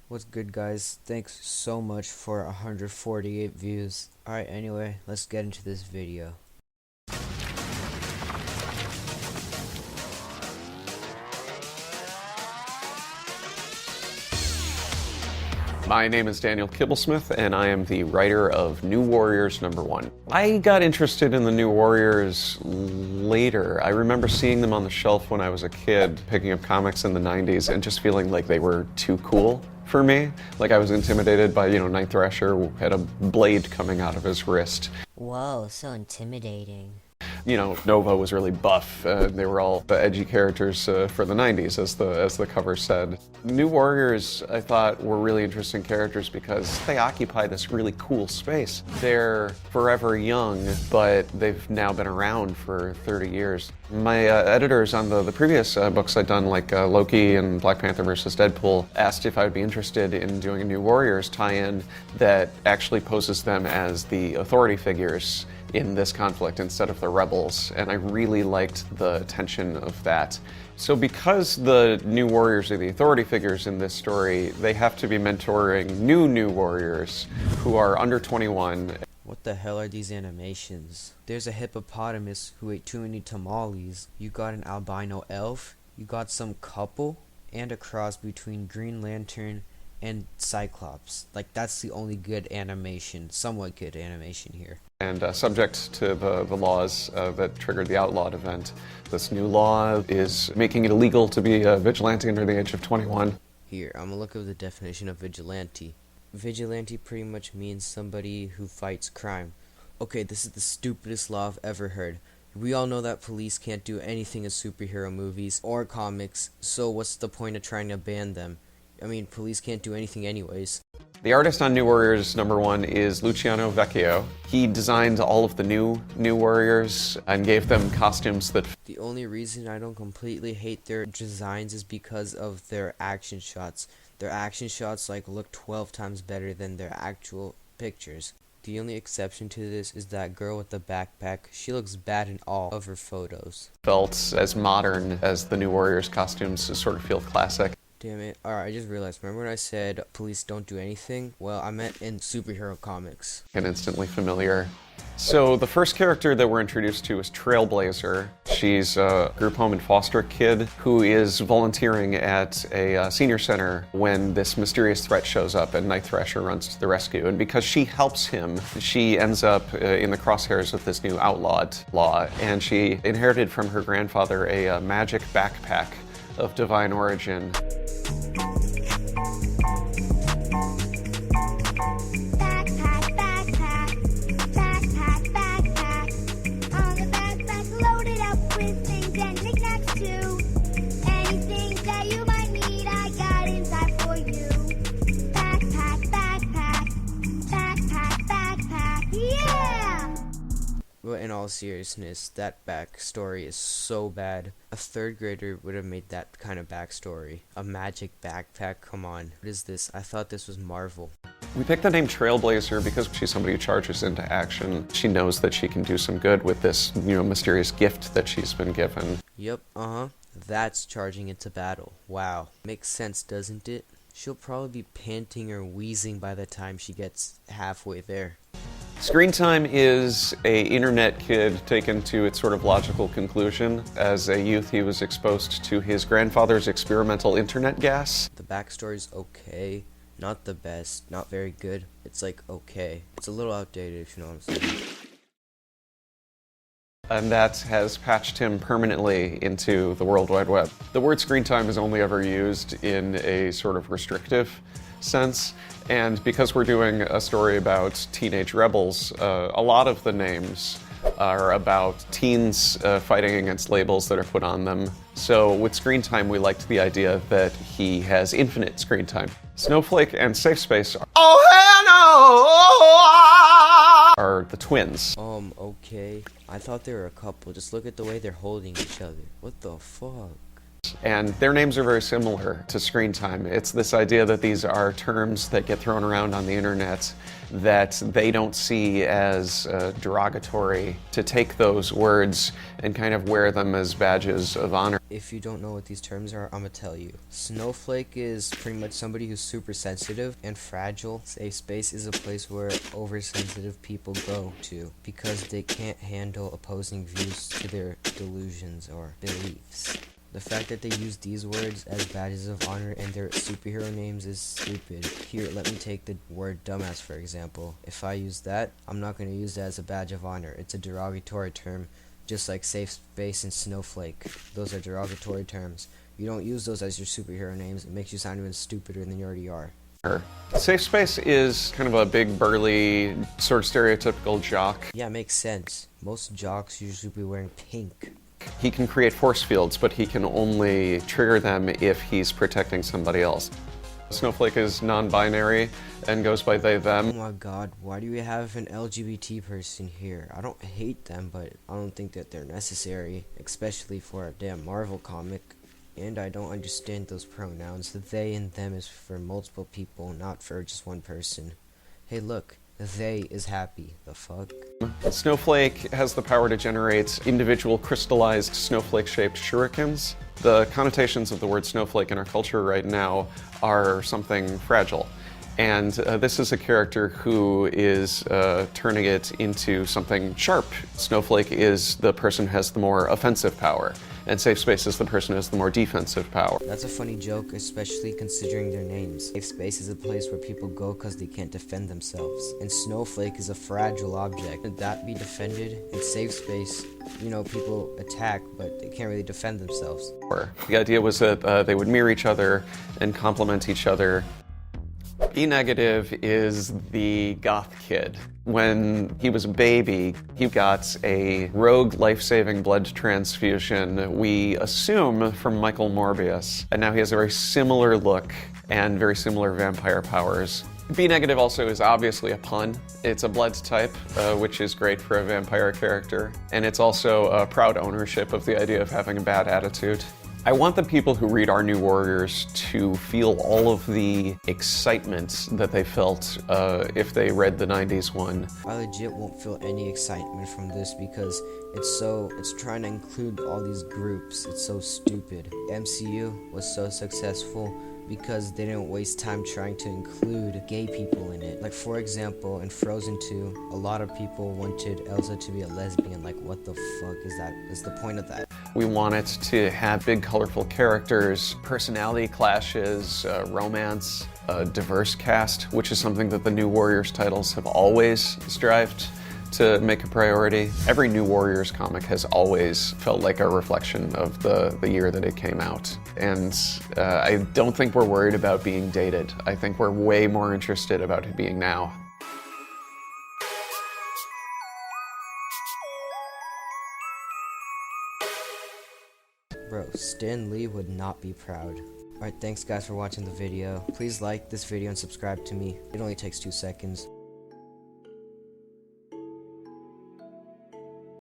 What's good, guys? Thanks so much for 148 views. Alright, anyway, let's get into this video. My name is Daniel Kibblesmith, and I am the writer of New Warriors #1. I got interested in the New Warriors later. I remember seeing them on the shelf when I was a kid, picking up comics in the 90s, and just feeling like they were too cool for me. Like I was intimidated by, Night Thrasher who had a blade coming out of his wrist. Whoa, so intimidating. Nova was really buff. They were all the edgy characters for the 90s, as the cover said. New Warriors, I thought, were really interesting characters because they occupy this really cool space. They're forever young, but they've now been around for 30 years. My editors on the previous books I'd done, like Loki and Black Panther vs. Deadpool, asked if I would be interested in doing a New Warriors tie-in that actually poses them as the authority figures in this conflict instead of the rebels, and I really liked the tension of that. So because the New Warriors are the authority figures in this story, they have to be mentoring new Warriors who are under 21. What the hell are these animations? There's a hippopotamus who ate too many tamales. You got an albino elf. You got some couple. And a cross between Green Lantern and Cyclops. Like, that's the only good animation, somewhat good animation here. And subject to the laws that triggered the outlawed event, this new law is making it illegal to be a vigilante under the age of 21. Here, I'm gonna look up the definition of vigilante. Vigilante pretty much means somebody who fights crime. Okay, this is the stupidest law I've ever heard. We all know that police can't do anything in superhero movies or comics, so what's the point of trying to ban them? I mean, police can't do anything anyways. The artist on New Warriors #1 is Luciano Vecchio. He designed all of the new Warriors and gave them costumes that... The only reason I don't completely hate their designs is because of their action shots. Their action shots look 12 times better than their actual pictures. The only exception to this is that girl with the backpack. She looks bad in all of her photos. Felt as modern as the New Warriors costumes to sort of feel classic. Damn it. Alright, I just realized. Remember when I said police don't do anything? Well, I meant in superhero comics. And instantly familiar. So the first character that we're introduced to is Trailblazer. She's a group home and foster kid who is volunteering at a senior center when this mysterious threat shows up and Night Thrasher runs to the rescue. And because she helps him, she ends up in the crosshairs of this new outlawed law. And she inherited from her grandfather a magic backpack of divine origin. But in all seriousness, that backstory is so bad. A third grader would have made that kind of backstory. A magic backpack, come on. What is this? I thought this was Marvel. We picked the name Trailblazer because she's somebody who charges into action. She knows that she can do some good with this, mysterious gift that she's been given. Yep, That's charging into battle. Wow. Makes sense, doesn't it? She'll probably be panting or wheezing by the time she gets halfway there. Screen time is a internet kid taken to its sort of logical conclusion. As a youth, he was exposed to his grandfather's experimental internet gas. The backstory's okay. Not the best. Not very good. It's okay. It's a little outdated, if you know what I'm saying. And that has patched him permanently into the World Wide Web. The word screen time is only ever used in a sort of restrictive sense, and because we're doing a story about teenage rebels, a lot of the names are about teens fighting against labels that are put on them. So with screen time, we liked the idea that he has infinite screen time. Snowflake and Safe Space are the twins. Okay. I thought they were a couple. Just look at the way they're holding each other. What the fuck? And their names are very similar to screen time. It's this idea that these are terms that get thrown around on the internet that they don't see as derogatory, to take those words and kind of wear them as badges of honor. If you don't know what these terms are, I'm gonna tell you. Snowflake is pretty much somebody who's super sensitive and fragile. Safe space is a place where oversensitive people go to because they can't handle opposing views to their delusions or beliefs. The fact that they use these words as badges of honor and their superhero names is stupid. Here, let me take the word dumbass for example. If I use that, I'm not going to use that as a badge of honor. It's a derogatory term, just like safe space and snowflake. Those are derogatory terms. You don't use those as your superhero names. It makes you sound even stupider than you already are. Safe space is kind of a big, burly, sort of stereotypical jock. Yeah, it makes sense. Most jocks usually be wearing pink. He can create force fields, but he can only trigger them if he's protecting somebody else. Snowflake is non-binary and goes by they, them. Oh my god, why do we have an LGBT person here? I don't hate them, but I don't think that they're necessary, especially for a damn Marvel comic. And I don't understand those pronouns. The they and them is for multiple people, not for just one person. Hey look, they is happy. The fuck? Snowflake has the power to generate individual crystallized snowflake-shaped shurikens. The connotations of the word snowflake in our culture right now are something fragile. And this is a character who is turning it into something sharp. Snowflake is the person who has the more offensive power, and Safe Space is the person who has the more defensive power. That's a funny joke, especially considering their names. Safe Space is a place where people go because they can't defend themselves. And Snowflake is a fragile object. Could that be defended? In Safe Space, you know, people attack, but they can't really defend themselves. The idea was that they would mirror each other and complement each other. E negative is the goth kid. When he was a baby, he got a rogue life-saving blood transfusion, we assume from Michael Morbius, and now he has a very similar look and very similar vampire powers. B negative also is obviously a pun. It's a blood type, which is great for a vampire character, and it's also a proud ownership of the idea of having a bad attitude. I want the people who read Our New Warriors to feel all of the excitement that they felt if they read the 90s one. I legit won't feel any excitement from this because it's trying to include all these groups. It's so stupid. MCU was so successful because they didn't waste time trying to include gay people in it. Like, for example, in Frozen 2, a lot of people wanted Elsa to be a lesbian. Like, what the fuck is that? What's the point of that? We wanted to have big, colorful characters, personality clashes, romance, a diverse cast, which is something that the New Warriors titles have always strived to make a priority. Every New Warriors comic has always felt like a reflection of the year that it came out. And I don't think we're worried about being dated. I think we're way more interested about it being now. Bro, Stan Lee would not be proud. Alright, thanks guys for watching the video. Please like this video and subscribe to me. It only takes 2 seconds.